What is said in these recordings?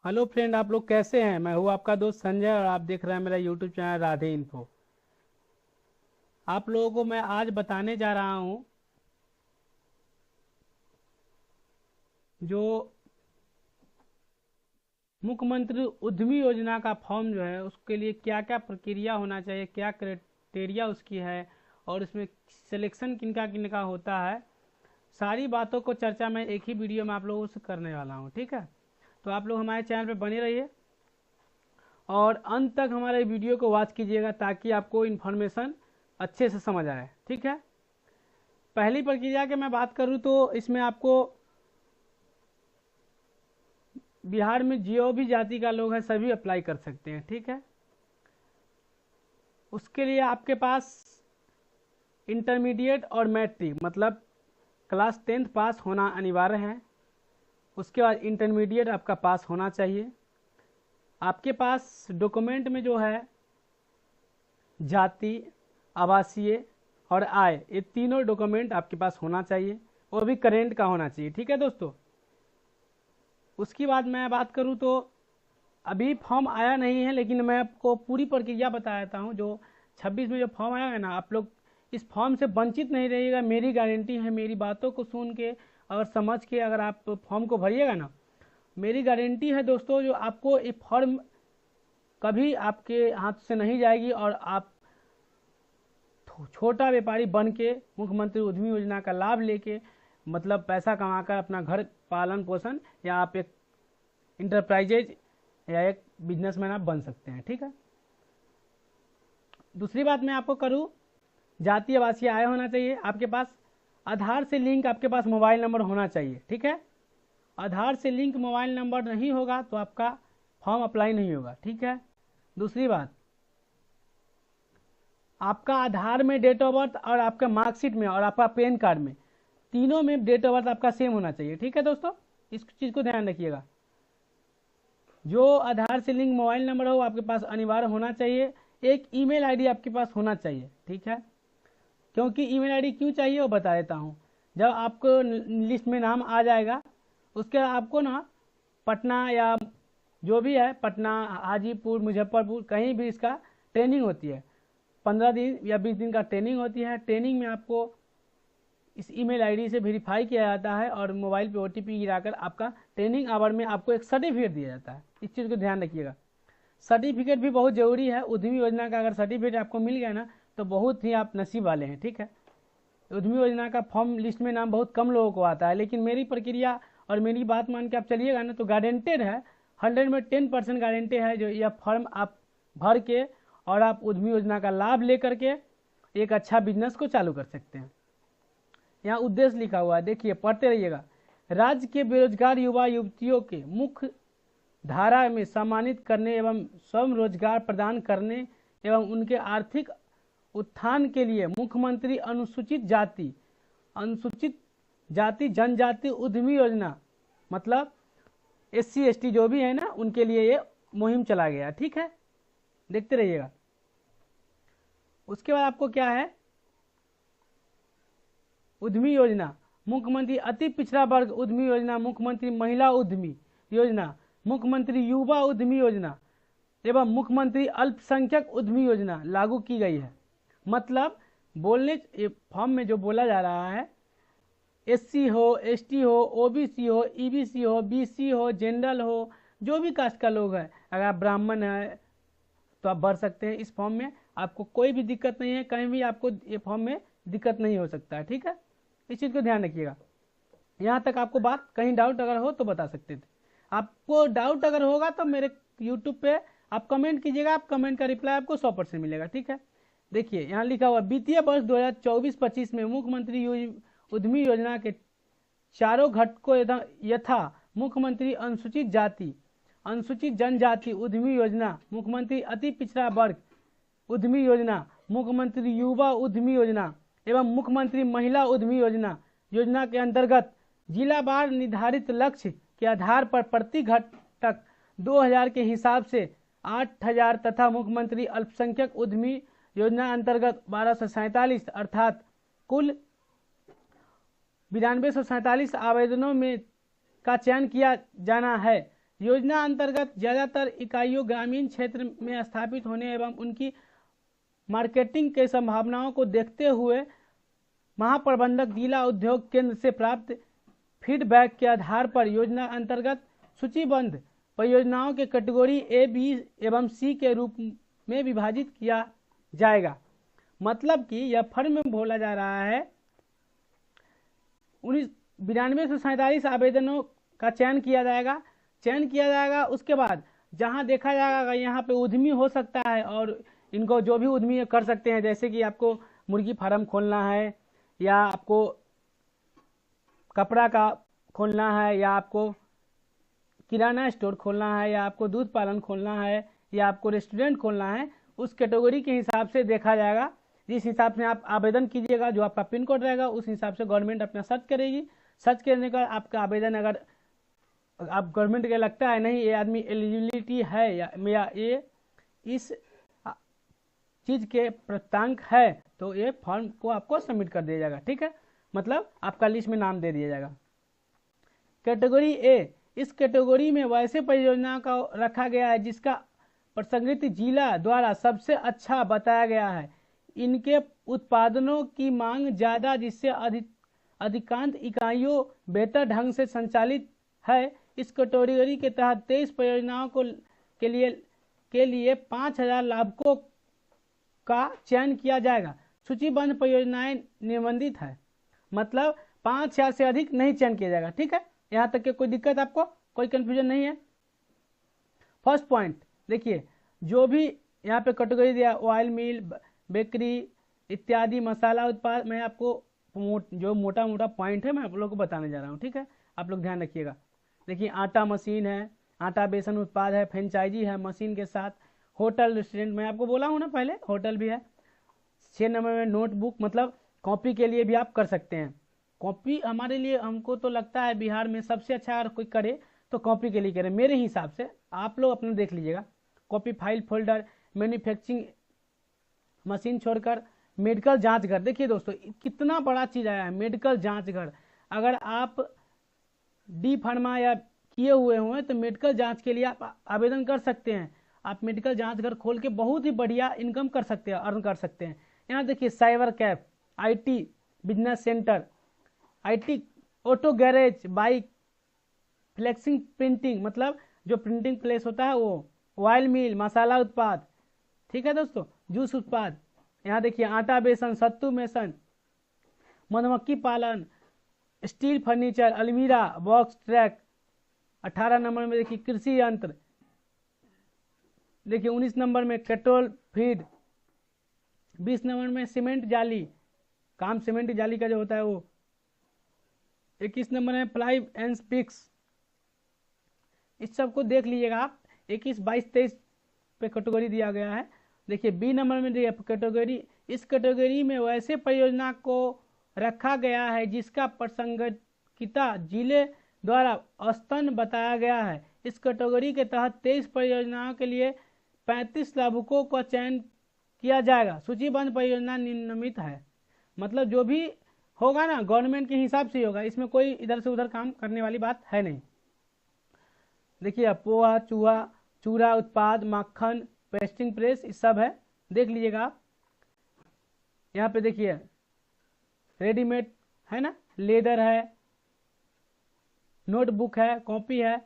Hello friend, आप लोग कैसे हैं। मैं हूँ आपका दोस्त संजय और आप देख रहे हैं मेरा यूट्यूब चैनल राधे इन्फो। आप लोगों को मैं आज बताने जा रहा हूँ जो मुख्यमंत्री उद्यमी योजना का फॉर्म जो है उसके लिए क्या क्या प्रक्रिया होना चाहिए, क्या क्राइटेरिया उसकी है और उसमें सिलेक्शन किनका किनका होता है। सारी बातों को चर्चा मैं एक ही वीडियो में आप लोगों से करने वाला हूँ, ठीक है। तो आप लोग हमारे चैनल पर बने रहिए और अंत तक हमारे वीडियो को वॉच कीजिएगा ताकि आपको इन्फॉर्मेशन अच्छे से समझ आए, ठीक है। पहली प्रक्रिया की मैं बात करूं तो इसमें आपको बिहार में जो भी जाति का लोग है सभी अप्लाई कर सकते हैं, ठीक है। उसके लिए आपके पास इंटरमीडिएट और मैट्रिक मतलब क्लास 10th पास होना अनिवार्य है। उसके बाद इंटरमीडिएट आपका पास होना चाहिए। आपके पास डॉक्यूमेंट में जो है जाति, आवासीय और आय, ये तीनों डॉक्यूमेंट आपके पास होना चाहिए, वो भी करेंट का होना चाहिए, ठीक है दोस्तों। उसके बाद मैं बात करूं तो अभी फॉर्म आया नहीं है, लेकिन मैं आपको पूरी प्रक्रिया बता देता हूं। जो 26 में जो फॉर्म आया है ना, आप लोग इस फॉर्म से वंचित नहीं रहिएगा, मेरी गारंटी है। मेरी बातों को सुन के और समझ के अगर आप फॉर्म को भरिएगा ना, मेरी गारंटी है दोस्तों, जो आपको ये फॉर्म कभी आपके हाथ से नहीं जाएगी और आप छोटा व्यापारी बन के मुख्यमंत्री उद्यमी योजना का लाभ लेके मतलब पैसा कमाकर अपना घर पालन पोषण या आप एक इंटरप्राइजेज या एक बिजनेसमैन आप बन सकते हैं, ठीक है। दूसरी बात मैं आपको करूं, जातीय आवासीय आय होना चाहिए आपके पास। आधार से लिंक आपके पास मोबाइल नंबर होना चाहिए, ठीक है। आधार से लिंक मोबाइल नंबर नहीं होगा तो आपका फॉर्म अप्लाई नहीं होगा, ठीक है। दूसरी बात, आपका आधार में डेट ऑफ बर्थ और आपका मार्कशीट में और आपका पैन कार्ड में, तीनों में डेट ऑफ बर्थ आपका सेम होना चाहिए, ठीक है दोस्तों। इस चीज़ को ध्यान रखिएगा। जो आधार से लिंक मोबाइल नंबर हो आपके पास अनिवार्य होना चाहिए। एक ईमेल आईडी आपके पास होना चाहिए, ठीक है। क्योंकि ईमेल आईडी क्यों चाहिए वो बता देता हूँ। जब आपको लिस्ट में नाम आ जाएगा उसके आपको ना पटना या जो भी है, पटना, हाजीपुर, मुजफ्फरपुर, कहीं भी इसका ट्रेनिंग होती है। 15 दिन या 20 दिन का ट्रेनिंग होती है। ट्रेनिंग में आपको इस ईमेल आईडी से वेरीफाई किया जाता है और मोबाइल पे ओटीपी गिराकर आपका ट्रेनिंग आवर में आपको एक सर्टिफिकेट दिया जाता है। इस चीज़ को ध्यान रखिएगा। सर्टिफिकेट भी बहुत ज़रूरी है। उद्यमी योजना का अगर सर्टिफिकेट आपको मिल गया ना तो बहुत ही आप नसीब वाले हैं, ठीक है। उद्यमी योजना का फॉर्म लिस्ट में नाम बहुत कम लोगों को आता है, लेकिन मेरी प्रक्रिया और मेरी बात मान के आप चलिएगा ना तो गारंटेड है, 100 में 10% गारंटी है जो यह फॉर्म आप भर के और आप उद्यमी योजना का लाभ लेकर के एक अच्छा बिजनेस को चालू कर सकते हैं। यहाँ उद्देश्य लिखा हुआ है, देखिए पढ़ते रहिएगा। राज्य के बेरोजगार युवा युवतियों के मुख्य धारा में सम्मानित करने एवं स्वयं रोजगार प्रदान करने एवं उनके आर्थिक उत्थान के लिए मुख्यमंत्री अनुसूचित जाति जनजाति उद्यमी योजना मतलब SC ST जो भी है ना उनके लिए ये मुहिम चला गया, ठीक है। देखते रहिएगा। उसके बाद आपको क्या है, उद्यमी योजना, मुख्यमंत्री अति पिछड़ा वर्ग उद्यमी योजना, मुख्यमंत्री महिला उद्यमी योजना, मुख्यमंत्री युवा उद्यमी योजना एवं मुख्यमंत्री अल्पसंख्यक उद्यमी योजना लागू की गई है। मतलब बोलने फॉर्म में जो बोला जा रहा है, SC हो, ST हो, OBC हो, EBC हो, BC हो, जनरल हो, जो भी कास्ट का लोग है, अगर आप ब्राह्मण है तो आप भर सकते हैं इस फॉर्म में। आपको कोई भी दिक्कत नहीं है, कहीं भी आपको ये फॉर्म में दिक्कत नहीं हो सकता है, ठीक है। इस चीज़ को ध्यान रखिएगा। यहाँ तक आपको बात कहीं डाउट अगर हो तो बता सकते थे। आपको डाउट अगर होगा तो मेरे यूट्यूब पे आप कमेंट कीजिएगा, आप कमेंट का रिप्लाई आपको 100% मिलेगा, ठीक है। देखिए यहाँ लिखा हुआ, वित्तीय वर्ष 2024-25 में मुख्यमंत्री उद्यमी योजना के चारों घटकों यथा मुख्यमंत्री अनुसूचित जाति अनुसूचित जनजाति उद्यमी योजना, मुख्यमंत्री अति पिछड़ा वर्ग उद्यमी योजना, मुख्यमंत्री युवा उद्यमी योजना एवं मुख्यमंत्री महिला उद्यमी योजना के अंतर्गत जिलावार निर्धारित लक्ष्य के आधार पर प्रति घटक 2000 के हिसाब से 8000 तथा मुख्यमंत्री अल्पसंख्यक उद्यमी योजना अंतर्गत 1247 अर्थात कुल 9247 आवेदनों में का चयन किया जाना है। योजना अंतर्गत ज्यादातर इकाइयों ग्रामीण क्षेत्र में स्थापित होने एवं उनकी मार्केटिंग के संभावनाओं को देखते हुए महाप्रबंधक जिला उद्योग केंद्र से प्राप्त फीडबैक के आधार पर योजना अंतर्गत सूचीबद्ध परियोजनाओं के कैटेगरी ए, बी एवं सी के रूप में विभाजित किया जाएगा। मतलब कि यह फर्म में बोला जा रहा है 9247 आवेदनों का चयन किया जाएगा। उसके बाद जहां देखा जाएगा यहाँ पे उद्यमी हो सकता है और इनको जो भी उद्यमी कर सकते हैं, जैसे कि आपको मुर्गी फार्म खोलना है या आपको कपड़ा का खोलना है या आपको किराना स्टोर खोलना है या आपको दूध पालन खोलना है या आपको रेस्टोरेंट खोलना है, उस कैटेगरी के हिसाब से देखा जाएगा। जिस हिसाब से आप आवेदन कीजिएगा, जो आपका पिन कोड रहेगा उस हिसाब से गवर्नमेंट अपना सर्च करेगी। सर्च करने का आपका आवेदन अगर आप गवर्नमेंट के लगता है नहीं ये आदमी एलिजिबिलिटी है या ये इस चीज के प्राप्तांक है, तो ये फॉर्म को आपको सबमिट कर दिया जाएगा। ठीक है, मतलब आपका लिस्ट में नाम दे दिया जाएगा। कैटेगरी ए, इस कैटेगरी में वैसे परियोजना का रखा गया है जिसका प्रसंगित जिला द्वारा सबसे अच्छा बताया गया है। इनके उत्पादनों की मांग ज्यादा, जिससे अधिकांश इकाइयों बेहतर ढंग से संचालित है। इस कैटेगरी के तहत 23 परियोजनाओं के लिए 5000 लाभुकों का चयन किया जाएगा। सूचीबद्ध परियोजनाएं निबंधित है, मतलब 5000 से अधिक नहीं चयन किया जाएगा। ठीक है, यहाँ तक के कोई दिक्कत, आपको कोई कंफ्यूजन नहीं है। फर्स्ट पॉइंट देखिए, जो भी यहाँ पे कैटेगरी दिया ऑयल मिल, बेकरी इत्यादि मसाला उत्पाद, मैं आपको जो मोटा मोटा पॉइंट है मैं आप लोगों को बताने जा रहा हूँ। ठीक है, आप लोग ध्यान रखिएगा। देखिए, आटा मशीन है, आटा बेसन उत्पाद है, फ्रेंचाइजी है मशीन के साथ, होटल रेस्टोरेंट, मैं आपको बोला हूँ ना पहले, होटल भी है। 6 नंबर में नोटबुक, मतलब कॉपी के लिए भी आप कर सकते हैं। कॉपी हमारे लिए, हमको तो लगता है बिहार में सबसे अच्छा अगर कोई करे तो कॉपी के लिए करे, मेरे हिसाब से। आप लोग अपने देख लीजिएगा। Copy, file folder, manufacturing machine छोड़कर मेडिकल जांच घर। देखिए दोस्तों, कितना बड़ा चीज आया है मेडिकल जांच घर। अगर आप डी फार्मा या किए हुए हुए तो मेडिकल जांच के लिए आप आवेदन कर सकते हैं। आप मेडिकल जांच घर खोल के बहुत ही बढ़िया इनकम कर सकते हैं, अर्न कर सकते हैं। यहाँ देखिए, cyber Kaif, IT business centre, IT auto garage, bike, flexing printing, मतलब जो प्रिंटिंग प्लेस होता है वो, ऑयल मिल, मसाला उत्पाद, ठीक है दोस्तों, जूस उत्पाद। यहाँ देखिए, आटा बेसन, सत्तू बेसन, मधुमक्खी पालन, स्टील फर्नीचर, अलमीरा, बॉक्स ट्रैक। 18 नंबर में देखिए कृषि यंत्र। देखिए 19 नंबर में पेट्रोल फीड। 20 नंबर में सीमेंट जाली, काम सीमेंट जाली का जो होता है वो। 21 नंबर में प्लाई एंड पिक्स। इस सब को देख लीजिएगा आप। 21, 22, 23 पे कैटेगरी दिया गया है। देखिए बी नंबर में दिया कैटेगरी, इस कैटेगरी में वैसे परियोजना को रखा गया है जिसका प्रासंगिकता जिले द्वारा औसतन बताया गया है। इस कैटेगरी के तहत 23 परियोजनाओं के लिए 35 लाभुकों का चयन किया जाएगा। सूचीबद्ध परियोजना निम्नलिखित है, मतलब जो भी होगा ना गवर्नमेंट के हिसाब से ही होगा, इसमें कोई इधर से उधर काम करने वाली बात है नहीं। देखिए पोहा, चूरा उत्पाद, मक्खन, पेस्टिंग प्रेस, इस सब है, देख लीजिएगा आप। यहाँ पे देखिए रेडीमेड है ना, लेदर है, नोटबुक है, कॉपी है।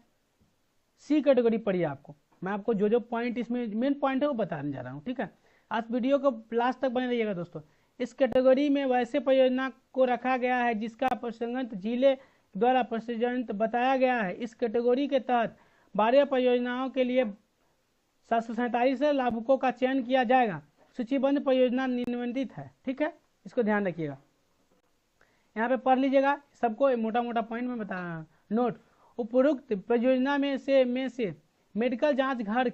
सी कैटेगरी पढ़िए आपको, मैं आपको जो जो पॉइंट इसमें मेन पॉइंट है वो बताने जा रहा हूँ। ठीक है, आज वीडियो को लास्ट तक बने रहिएगा दोस्तों। इस कैटेगरी में वैसे परियोजना को रखा गया है जिसका प्रसंगित जिले द्वारा प्रसंगित बताया गया है। इस कैटेगरी के तहत 12 परियोजनाओं के लिए 747 लाभुकों का चयन किया जाएगा। सूचीबद्ध परियोजना निम्नलिखित है। ठीक है, इसको ध्यान रखिएगा, यहाँ पे पढ़ लीजिएगा सबको, मोटा मोटा पॉइंट में बता रहा हूँ। नोट, उपरोक्त परियोजना में से मेडिकल जांच घर,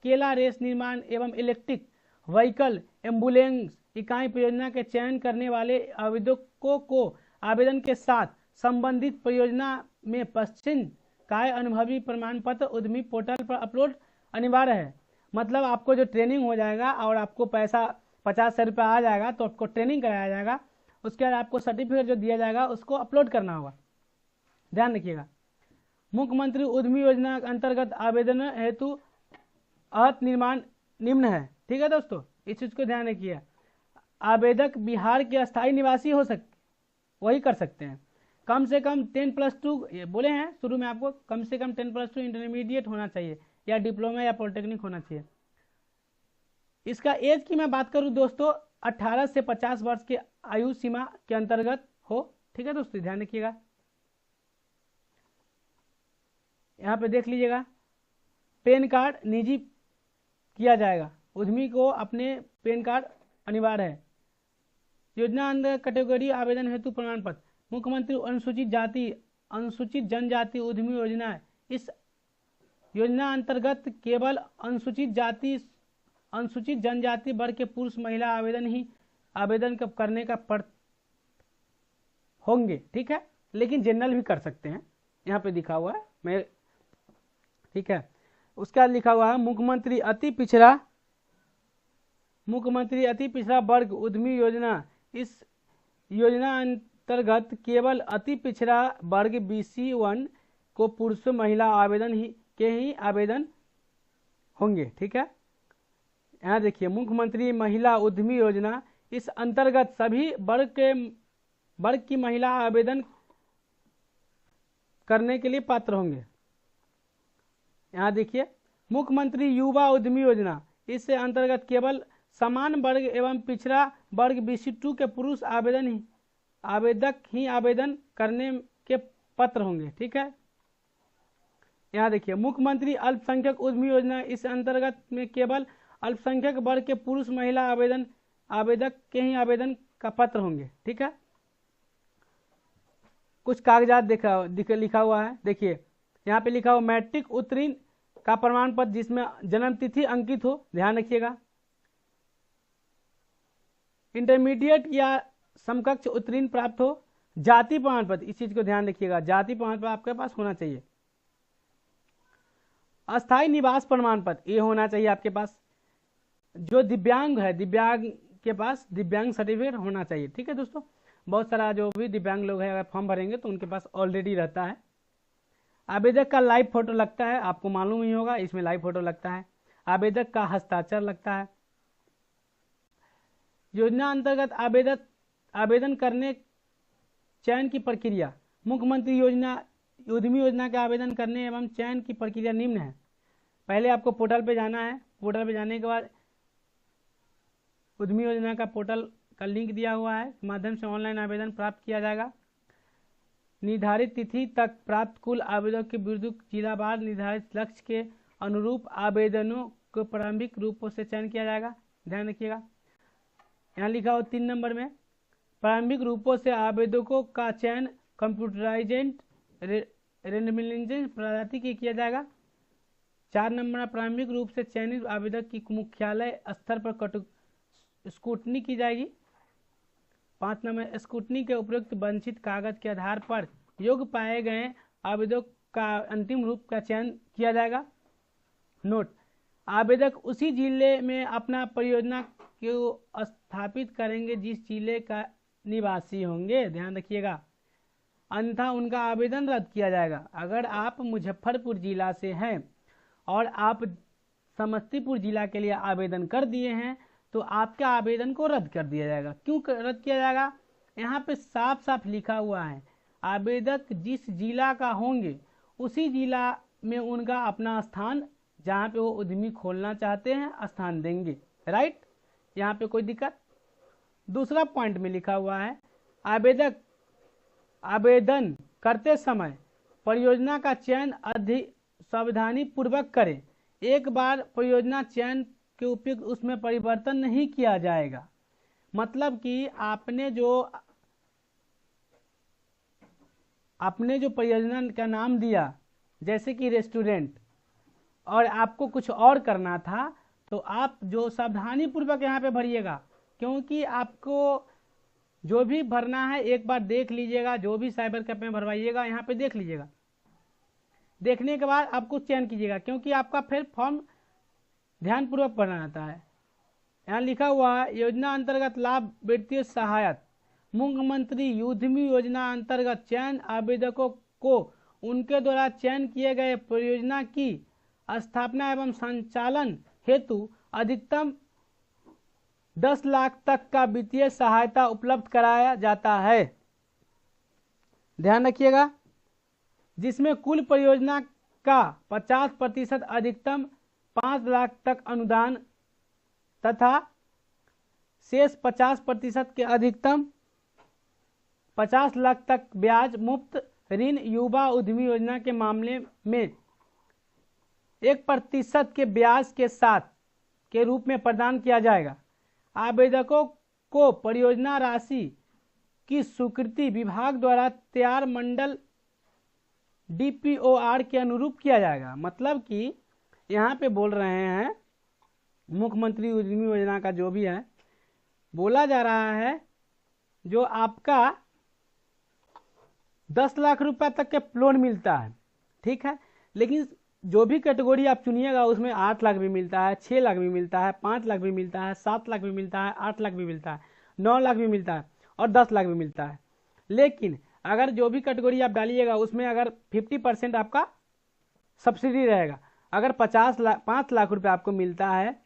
केला रेस निर्माण एवं इलेक्ट्रिक व्हीकल एम्बुलेंस इकाई परियोजना के चयन करने वाले आवेदकों को आवेदन के साथ संबंधित परियोजना में पश्चिम काय अनुभवी प्रमाण पत्र उद्यमी पोर्टल पर अपलोड अनिवार्य है। मतलब आपको जो ट्रेनिंग हो जाएगा और आपको पैसा 50 रुपया आ जाएगा तो आपको ट्रेनिंग कराया जाएगा, उसके बाद आपको सर्टिफिकेट जो दिया जाएगा उसको अपलोड करना होगा, ध्यान रखिएगा। मुख्यमंत्री उद्यमी योजना के अंतर्गत आवेदन हेतु अर्हता निर्माण निम्न है। ठीक है दोस्तों, इस चीज को ध्यान रखिए। आवेदक बिहार के अस्थायी निवासी हो सकते, वही कर सकते हैं। कम से कम 10+2 ये बोले हैं शुरू में आपको, कम से कम 10+2 इंटरमीडिएट होना चाहिए या डिप्लोमा या पॉलिटेक्निक होना चाहिए। इसका एज की मैं बात करूं दोस्तों, 18 से 50 वर्ष के आयु सीमा के अंतर्गत हो। ठीक है दोस्तों, ध्यान रखिएगा। यहाँ पे देख लीजिएगा, पैन कार्ड निजी किया जाएगा, उद्यमी को अपने पैन कार्ड अनिवार्य है। योजना अंदर कैटेगरी आवेदन हेतु प्रमाण पत्र, मुख्यमंत्री अनुसूचित जाति अनुसूचित जनजाति उद्यमी योजना है। इस योजना अंतर्गत केवल अनुसूचित जनजाति वर्ग के पुरुष महिला आवेदन करने का होंगे। ठीक है, लेकिन जनरल भी कर सकते हैं, यहाँ पे दिखा हुआ है मैं। ठीक है, उसके बाद लिखा हुआ है मुख्यमंत्री अति पिछड़ा वर्ग उद्यमी योजना। इस योजना अंतर्गत केवल अति पिछड़ा वर्ग BC1 को पुरुष महिला आवेदन होंगे। ठीक है, यहाँ देखिए, मुख्यमंत्री महिला उद्यमी योजना, इस अंतर्गत सभी वर्ग की महिला आवेदन करने के लिए पात्र होंगे। यहाँ देखिए, मुख्यमंत्री युवा उद्यमी योजना, इससे अंतर्गत केवल समान वर्ग एवं पिछड़ा वर्ग BC2 के पुरुष आवेदक ही आवेदन करने के पात्र होंगे। ठीक है, यहाँ देखिए, मुख्यमंत्री अल्पसंख्यक उद्यमी योजना, इस अंतर्गत में केवल अल्पसंख्यक वर्ग के पुरुष महिला आवेदक के ही आवेदन का पात्र होंगे। ठीक है, कुछ कागजात लिखा हुआ है। देखिए, यहाँ पे लिखा हुआ मैट्रिक उत्तीर्ण का प्रमाण पत्र जिसमें जन्म तिथि अंकित हो, ध्यान रखिएगा। इंटरमीडिएट या समकक्ष उत्तीर्ण प्राप्त हो। जाति प्रमाण पत्र, इस चीज को ध्यान रखिएगा, जाति प्रमाण पत्र आपके पास होना चाहिए। अस्थायी निवास प्रमाण पत्र ये होना चाहिए आपके पास। जो दिव्यांग है, दिव्यांग के पास दिव्यांग सर्टिफिकेट होना चाहिए। ठीक है दोस्तों, बहुत सारा जो भी दिव्यांग लोग हैं अगर फॉर्म भरेंगे तो उनके पास ऑलरेडी रहता है। आवेदक का लाइव फोटो लगता है, आपको मालूम ही होगा, इसमें लाइव फोटो लगता है। आवेदक का हस्ताक्षर लगता है। योजना अंतर्गत आवेदन करने चयन की प्रक्रिया, मुख्यमंत्री उद्यमी योजना के आवेदन करने एवं चयन की प्रक्रिया निम्न है। पहले आपको पोर्टल पे जाना है, पोर्टल पे जाने के बाद उद्यमी योजना का पोर्टल का लिंक दिया हुआ है, माध्यम से ऑनलाइन आवेदन प्राप्त किया जाएगा। निर्धारित तिथि तक प्राप्त कुल आवेदकों के विरुद्ध जिलावार निर्धारित लक्ष्य के अनुरूप आवेदनों को प्रारंभिक रूपों से चयन किया जाएगा। ध्यान रखिएगा, यहाँ लिखा हो 3 नंबर में, प्रारंभिक रूपों से आवेदकों का चयन कंप्यूटराइज्ड रेंडमाइजेशन पद्धति के किया जाएगा। 4 नंबर, प्रारंभिक रूप से चयनित आवेदक की मुख्यालय स्तर पर स्क्रूटनी की जाएगी। 5 नंबर, स्क्रूटनी के उपयुक्त वांछित कागज के आधार पर योग्य पाए गए आवेदक का अंतिम रूप का चयन किया जाएगा। नोट, आवेदक उसी जिले में अपना परियोजना को स्थापित करेंगे जिस जिले का निवासी होंगे। ध्यान रखिएगा, अन्यथा उनका आवेदन रद्द किया जाएगा। अगर आप मुजफ्फरपुर जिला से हैं और आप समस्तीपुर जिला के लिए आवेदन कर दिए हैं तो आपके आवेदन को रद्द कर दिया जाएगा। क्यों रद्द किया जाएगा? यहाँ पे साफ साफ लिखा हुआ है, आवेदक जिस जिला का होंगे उसी जिला में उनका अपना स्थान, जहाँ पे वो उद्यमी खोलना चाहते हैं, स्थान देंगे। राइट, यहाँ पे कोई दिक्कत? दूसरा पॉइंट में लिखा हुआ है, आवेदक आवेदन करते समय परियोजना का चयन सावधानी पूर्वक करें। एक बार परियोजना चयन के उपयुक्त उसमें परिवर्तन नहीं किया जाएगा। मतलब कि आपने जो परियोजना का नाम दिया, जैसे कि रेस्टोरेंट, और आपको कुछ और करना था, तो आप जो सावधानी पूर्वक यहाँ पे भरिएगा, क्योंकि आपको जो भी भरना है एक बार देख लीजिएगा। जो भी साइबर कैफे में भरवाइएगा यहाँ पे देख लीजिएगा, देखने के बाद आपको चयन कीजिएगा, क्योंकि आपका फिर फॉर्म ध्यानपूर्वक भरना रहता है। यहाँ लिखा हुआ है, योजना अंतर्गत लाभ वित्तीय सहायता, मुख्यमंत्री उद्यमी योजना अंतर्गत चयन आवेदकों को उनके द्वारा चयन किए गए परियोजना की स्थापना एवं संचालन हेतु अधिकतम 10 लाख तक का वित्तीय सहायता उपलब्ध कराया जाता है। ध्यान रखिएगा, जिसमें कुल परियोजना का 50% अधिकतम 5 लाख तक अनुदान तथा शेष 50% के अधिकतम 50 लाख तक ब्याज मुक्त ऋण युवा उद्यमी योजना के मामले में 1% के ब्याज के साथ के रूप में प्रदान किया जाएगा। आवेदकों को परियोजना राशि की स्वीकृति विभाग द्वारा तैयार मंडल DPOR के अनुरूप किया जाएगा। मतलब कि यहाँ पे बोल रहे हैं मुख्यमंत्री उद्यमी योजना का जो भी है, बोला जा रहा है जो आपका 10 लाख रुपए तक के लोन मिलता है, ठीक है, लेकिन जो भी कैटेगरी आप चुनिएगा उसमें 8 लाख भी मिलता है, 6 लाख भी मिलता है, 5 लाख भी मिलता है, 7 लाख भी मिलता है, 8 लाख भी मिलता है, 9 लाख भी मिलता है और 10 लाख भी मिलता है। लेकिन अगर जो भी कैटेगरी आप डालिएगा उसमें अगर 50% आपका सब्सिडी रहेगा। अगर 5 लाख रुपए आपको मिलता है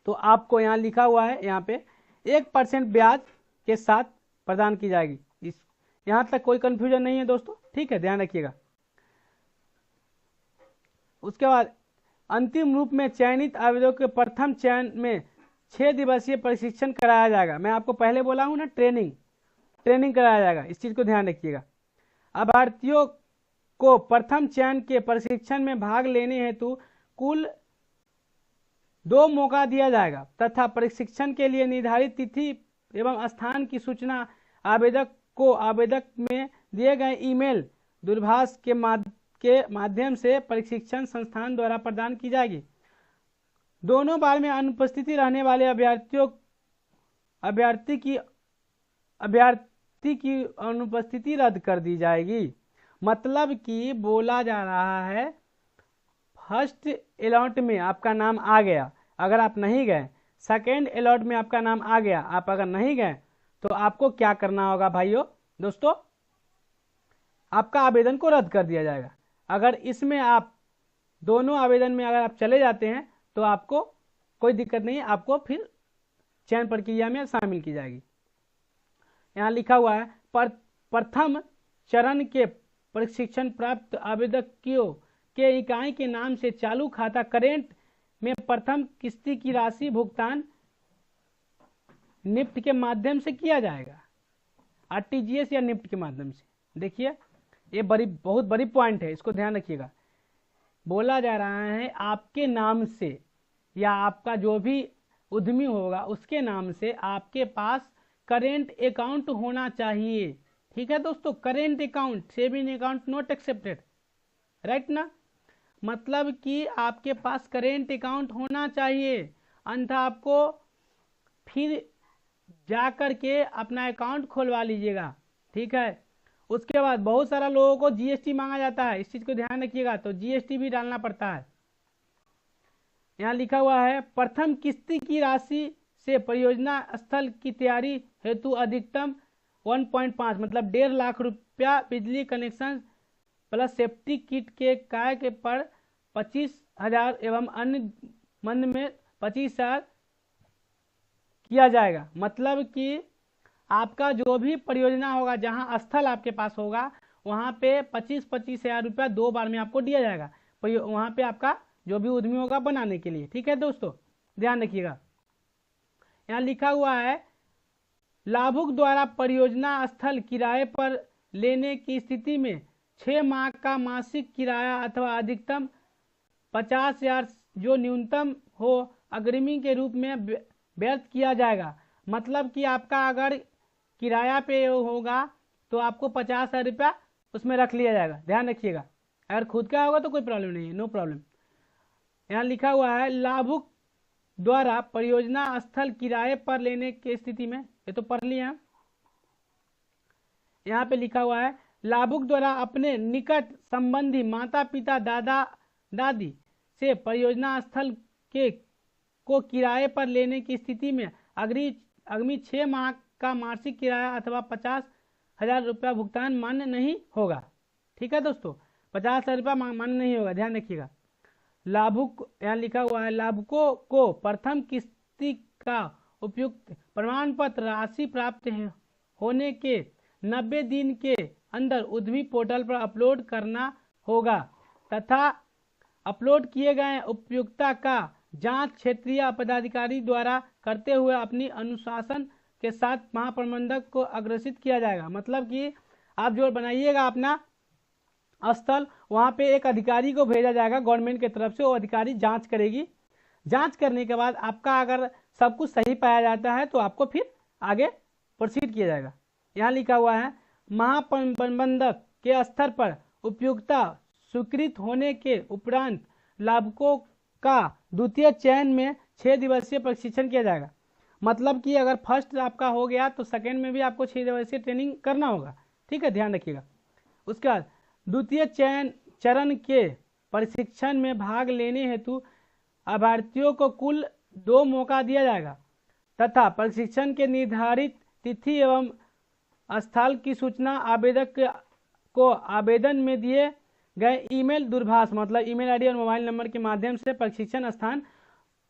तो आपको यहाँ लिखा हुआ है, यहाँ पे 1% ब्याज के साथ प्रदान की जाएगी। यहाँ तक कोई कंफ्यूजन नहीं है दोस्तों, ठीक है, ध्यान रखिएगा। उसके बाद अंतिम रूप में चयनित आवेदकों के प्रथम चयन में 6 दिवसीय प्रशिक्षण कराया जाएगा। मैं आपको पहले बोला हूं ना, ट्रेनिंग कराया जाएगा, इस चीज को ध्यान रखिएगा। अभ्यर्थियों को प्रथम चयन के प्रशिक्षण में भाग लेने हेतु कुल 2 मौका दिया जाएगा तथा प्रशिक्षण के लिए निर्धारित तिथि एवं स्थान की सूचना आवेदक को आवेदक में दिए गए ईमेल दूरभाष के माध्यम से प्रशिक्षण संस्थान द्वारा प्रदान की जाएगी। दोनों बार में अनुपस्थिति रहने वाले अभ्यर्थी की अनुपस्थिति रद्द कर दी जाएगी। मतलब कि बोला जा रहा है फर्स्ट अलॉट में आपका नाम आ गया, अगर आप नहीं गए, सेकेंड अलॉट में आपका नाम आ गया, आप अगर नहीं गए तो आपको क्या करना होगा भाइयों दोस्तों, आपका आवेदन को रद्द कर दिया जाएगा। अगर इसमें आप दोनों आवेदन में अगर आप चले जाते हैं तो आपको कोई दिक्कत नहीं है, आपको फिर चयन प्रक्रिया में शामिल की जाएगी। यहाँ लिखा हुआ है प्रथम चरण के प्रशिक्षण प्राप्त आवेदकों के इकाई के नाम से चालू खाता करेंट में प्रथम किस्ती की राशि भुगतान निफ्ट के माध्यम से किया जाएगा, RTGS या निफ्ट के माध्यम से। देखिए ये बहुत बड़ी पॉइंट है, इसको ध्यान रखिएगा। बोला जा रहा है आपके नाम से या आपका जो भी उद्यमी होगा उसके नाम से आपके पास करेंट अकाउंट होना चाहिए। ठीक है दोस्तों, current account, saving account not accepted, right ना। मतलब कि आपके पास करेंट अकाउंट होना चाहिए, अन्यथा आपको फिर जा कर के अपना अकाउंट खोलवा लीजिएगा। ठीक है, उसके बाद बहुत सारा लोगों को GST मांगा जाता है, इस चीज को ध्यान रखिएगा, तो GST भी डालना पड़ता है। यहाँ लिखा हुआ है प्रथम किस्ती की राशि से परियोजना स्थल की तैयारी हेतु अधिकतम 1.5 मतलब 1.5 लाख रुपया बिजली कनेक्शन प्लस सेफ्टी किट के काय के पर 25,000 एवं अन्य मन में 25,000 किया जाएगा। मतलब कि आपका जो भी परियोजना होगा, जहां स्थल आपके पास होगा, वहां पे 25,000 रुपया 2 बार में आपको दिया जाएगा, वहां पे आपका जो भी उद्यमी होगा बनाने के लिए। ठीक है दोस्तों, ध्यान रखिएगा। यहाँ लिखा हुआ है लाभुक द्वारा परियोजना स्थल किराए पर लेने की स्थिति में 6 माह का मासिक किराया अथवा अधिकतम 50,000 जो न्यूनतम हो अग्रिमी के रूप में व्यर्थ किया जाएगा। मतलब कि आपका अगर किराया पे होगा तो आपको 50,000 रुपया उसमें रख लिया जाएगा, ध्यान रखिएगा। अगर खुद का होगा तो कोई प्रॉब्लम नहीं है, नो प्रॉब्लम। यहाँ लिखा हुआ है लाभुक द्वारा परियोजना स्थल किराए पर लेने की स्थिति में, ये तो पढ़ लिया। यहाँ पे लिखा हुआ है लाभुक द्वारा अपने निकट संबंधी माता पिता दादा दादी से परियोजना स्थल को किराए पर लेने की स्थिति में आगामी 6 माह का मासिक किराया अथवा 50,000 रुपया भुगतान मान्य नहीं होगा। ठीक है दोस्तों, 50,000 रुपया मान्य नहीं होगा, ध्यान रखिएगा। लाभुक, यहाँ लिखा हुआ है लाभुकों को प्रथम किस्ती का उपयुक्त प्रमाण पत्र राशि प्राप्त होने के 90 दिन के अंदर उद्यमी पोर्टल पर अपलोड करना होगा तथा अपलोड किए गए उपयुक्तता का जांच क्षेत्रीय पदाधिकारी द्वारा करते हुए अपनी अनुशासन के साथ महाप्रबंधक को अग्रेसित किया जाएगा। मतलब कि आप जो बनाइएगा अपना स्थल, वहाँ पे एक अधिकारी को भेजा जाएगा गवर्नमेंट की तरफ से, वो अधिकारी जांच करेगी। जांच करने के बाद आपका अगर सब कुछ सही पाया जाता है तो आपको फिर आगे प्रोसीड किया जाएगा। यहाँ लिखा हुआ है महाप्रबंधक के स्तर पर उपयुक्तता स्वीकृत होने के उपरांत लाभुकों का द्वितीय चयन में 6 दिवसीय प्रशिक्षण किया जाएगा। मतलब कि अगर फर्स्ट आपका हो गया तो सेकेंड में भी आपको 6 दिवसीय ट्रेनिंग करना होगा, ठीक है, ध्यान रखिएगा। उसके बाद द्वितीय चरण के प्रशिक्षण में भाग लेने हेतु अभ्यर्थियों को कुल 2 मौका दिया जाएगा तथा प्रशिक्षण के निर्धारित तिथि एवं स्थल की सूचना आवेदक को आवेदन में दिए गए ईमेल दूरभाष मतलब ईमेल आईडी और मोबाइल नंबर के माध्यम से प्रशिक्षण स्थान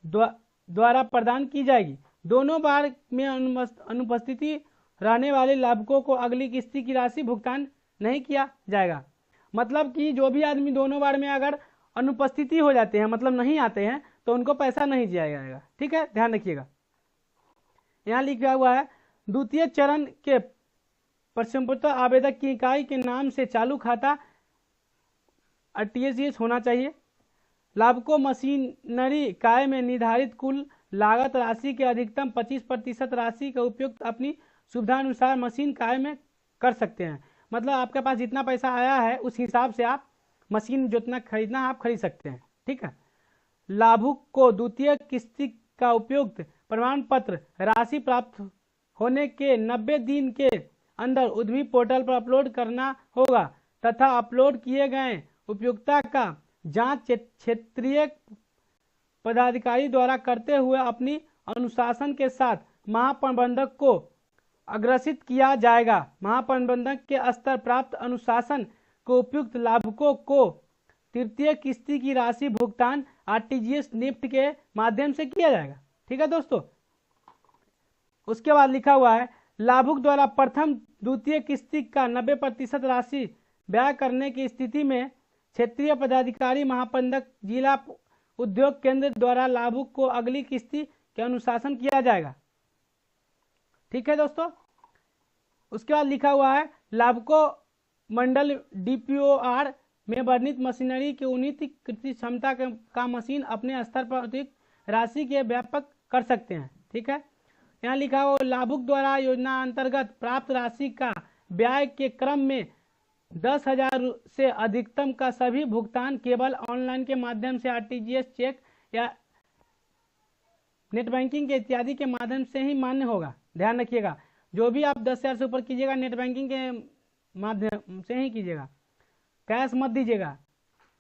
द्वारा प्रदान की जाएगी। दोनों बार में अनुपस्थिति रहने वाले लाभुकों को अगली किस्ती की राशि भुगतान नहीं किया जाएगा। मतलब कि जो भी आदमी दोनों बार में अगर अनुपस्थिति हो जाते हैं, मतलब नहीं आते हैं, तो उनको पैसा नहीं दिया जाएगा, ठीक है, ध्यान रखिएगा। यहाँ लिखा हुआ है द्वितीय चरण के प्रश्नपत्र आवेदक की इकाई के नाम से चालू खाता RTGS होना चाहिए। लाभुकों मशीनरी इकाई में निर्धारित कुल लागत राशि के अधिकतम 25% राशि का उपयोग अपनी सुविधानुसार मशीन इकाई में कर सकते हैं। मतलब आपके पास जितना पैसा आया है उस हिसाब से आप मशीन जितना खरीदना आप खरीद सकते हैं, ठीक है। लाभुक को द्वितीय किस्ती का उपयुक्त प्रमाण पत्र राशि प्राप्त होने के 90 दिन के अंदर उद्यमी पोर्टल पर अपलोड करना होगा तथा अपलोड किए गए उपयुक्तता का जांच क्षेत्रीय पदाधिकारी द्वारा करते हुए अपनी अनुशासन के साथ महाप्रबंधक को अग्रेसित किया जाएगा। महाप्रबंधक के स्तर प्राप्त अनुशासन को उपयुक्त लाभुकों को तृतीय किस्ती की राशि भुगतान RTGS निफ्ट के माध्यम से किया जाएगा, ठीक है दोस्तों। उसके बाद लिखा हुआ है लाभुक द्वारा प्रथम द्वितीय किस्ती का 90% राशि व्यय करने की स्थिति में क्षेत्रीय पदाधिकारी महाप्रबंधक जिला उद्योग केंद्र द्वारा लाभुक को अगली किस्ती के अनुशासन किया जाएगा, ठीक है दोस्तों। उसके बाद लिखा हुआ है लाभुकों मंडल DPOR में वर्णित मशीनरी की उन्नत कृषि क्षमता का मशीन अपने स्तर पर अतिरिक्त राशि के व्यापक कर सकते हैं, ठीक है। यहाँ लिखा हुआ लाभुक द्वारा योजना अंतर्गत प्राप्त राशि का व्यय के क्रम में 10,000 से अधिकतम का सभी भुगतान केवल ऑनलाइन के माध्यम से RTGS चेक या नेट बैंकिंग के इत्यादि के माध्यम से ही मान्य होगा। ध्यान रखिएगा, जो भी आप 10,000 से ऊपर कीजिएगा नेट बैंकिंग के माध्यम से ही कीजिएगा, कैश मत दीजिएगा।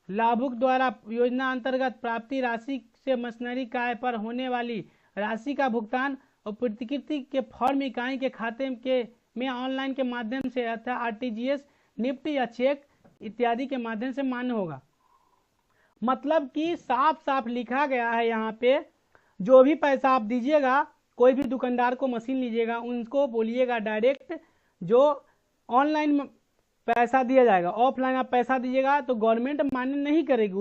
लाभुक द्वारा योजना अंतर्गत प्राप्ति राशि से मशीनरी काय पर होने वाली राशि का भुगतान और प्रतिकृति के फॉर्म इकाई के खाते के में ऑनलाइन के माध्यम से अर्थात RTGS निफ्ट या चेक इत्यादि के माध्यम से मान्य होगा। मतलब कि साफ साफ लिखा गया है यहाँ पे, जो भी पैसा आप दीजिएगा, कोई भी दुकानदार को मशीन लीजिएगा उनको बोलिएगा डायरेक्ट जो ऑनलाइन पैसा दिया जाएगा, ऑफलाइन आप पैसा दीजिएगा तो गवर्नमेंट मान्य नहीं करेगी,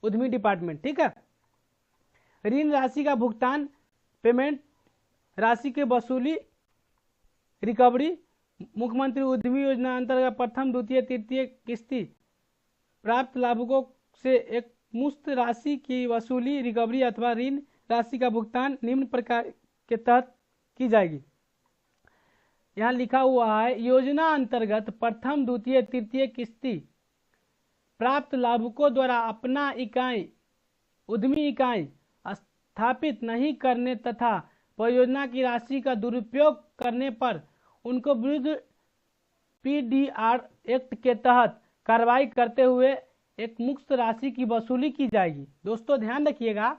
उद्यमी डिपार्टमेंट, ठीक है। ऋण राशि का भुगतान, पेमेंट राशि के वसूली, रिकवरी, मुख्यमंत्री उद्यमी योजना अंतर्गत प्रथम द्वितीय तृतीय किस्ती प्राप्त लाभुकों से एक मुश्त राशि की वसूली, रिकवरी अथवा ऋण राशि का भुगतान निम्न प्रकार के तहत की जाएगी। यहाँ लिखा हुआ है योजना अंतर्गत प्रथम द्वितीय तृतीय किस्ती प्राप्त लाभुकों द्वारा अपना इकाई उद्यमी इकाई स्थापित नहीं करने तथा परियोजना की राशि का दुरुपयोग करने पर उनको विरुद्ध PDR एक्ट के तहत कार्रवाई करते हुए एक मुक्त राशि की वसूली की जाएगी। दोस्तों ध्यान रखिएगा,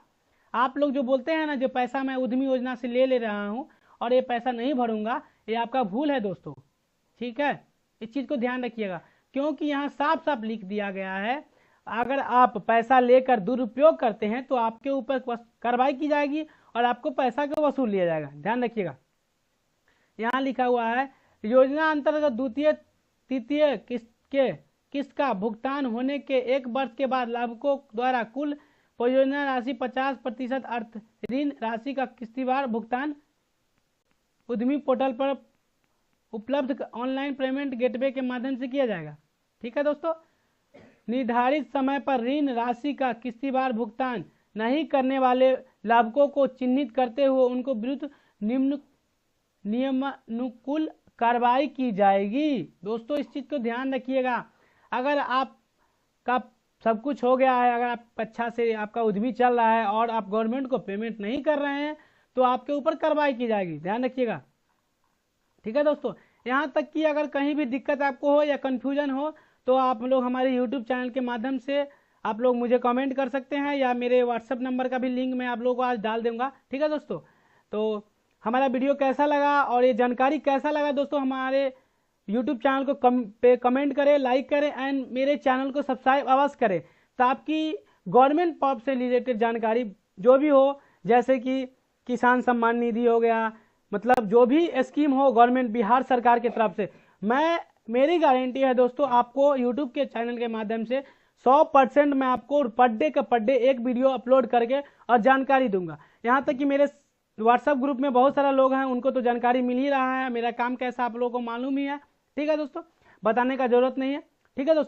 आप लोग जो बोलते हैं ना जो पैसा मैं उद्यमी योजना से ले रहा हूं और ये पैसा नहीं भरूंगा, ये आपका भूल है दोस्तों, ठीक है। इस चीज को ध्यान रखिएगा। क्योंकि यहाँ साफ साफ लिख दिया गया है, अगर आप पैसा लेकर दुरुपयोग करते हैं तो आपके ऊपर कार्रवाई की जाएगी और आपको पैसा को वसूल लिया जाएगा। ध्यान रखिएगा, यहाँ लिखा हुआ है योजना अंतर्गत द्वितीय तृतीय किस्त का भुगतान होने के 1 वर्ष के बाद लाभुकों द्वारा कुल परियोजना राशि 50% अर्थ ऋण राशि का किस्तीवार भुगतान उद्यमी पोर्टल पर उपलब्ध ऑनलाइन पेमेंट गेटवे के माध्यम से किया जाएगा। ठीक है दोस्तों, निर्धारित समय पर ऋण राशि का किस्तीवार भुगतान नहीं करने वाले लाभुकों को चिन्हित करते हुए उनको विरुद्ध निम्न नियमानुकूल कार्रवाई की जाएगी। दोस्तों इस चीज को ध्यान रखिएगा, अगर आपका सब कुछ हो गया है, अगर आप अच्छा से आपका उद्यमी चल रहा है और आप गवर्नमेंट को पेमेंट नहीं कर रहे हैं तो आपके ऊपर कार्रवाई की जाएगी। ध्यान रखिएगा। ठीक है दोस्तों, यहाँ तक कि अगर कहीं भी दिक्कत आपको हो या कन्फ्यूजन हो तो आप लोग हमारे यूट्यूब चैनल के माध्यम से आप लोग मुझे कमेंट कर सकते हैं, या मेरे व्हाट्सएप नंबर का भी लिंक मैं आप लोगों को आज डाल दूंगा। ठीक है दोस्तों, तो हमारा वीडियो कैसा लगा और ये जानकारी कैसा लगा दोस्तों, हमारे यूट्यूब चैनल को पे कमेंट करें, लाइक करें एंड मेरे चैनल को सब्सक्राइब अवश्य करें, ताकि गवर्नमेंट जॉब से रिलेटेड जानकारी जो भी हो, जैसे कि किसान सम्मान निधि हो गया, मतलब जो भी स्कीम हो गवर्नमेंट बिहार सरकार की तरफ से, मेरी गारंटी है दोस्तों आपको यूट्यूब के चैनल के माध्यम से 100% मैं आपको पर डे एक वीडियो अपलोड करके और जानकारी दूंगा। यहाँ तक कि मेरे व्हाट्सएप ग्रुप में बहुत सारा लोग हैं, उनको तो जानकारी मिल ही रहा है, मेरा काम कैसा आप लोगों को मालूम ही है। ठीक है दोस्तों, बताने का जरूरत नहीं है। ठीक है दोस्तों।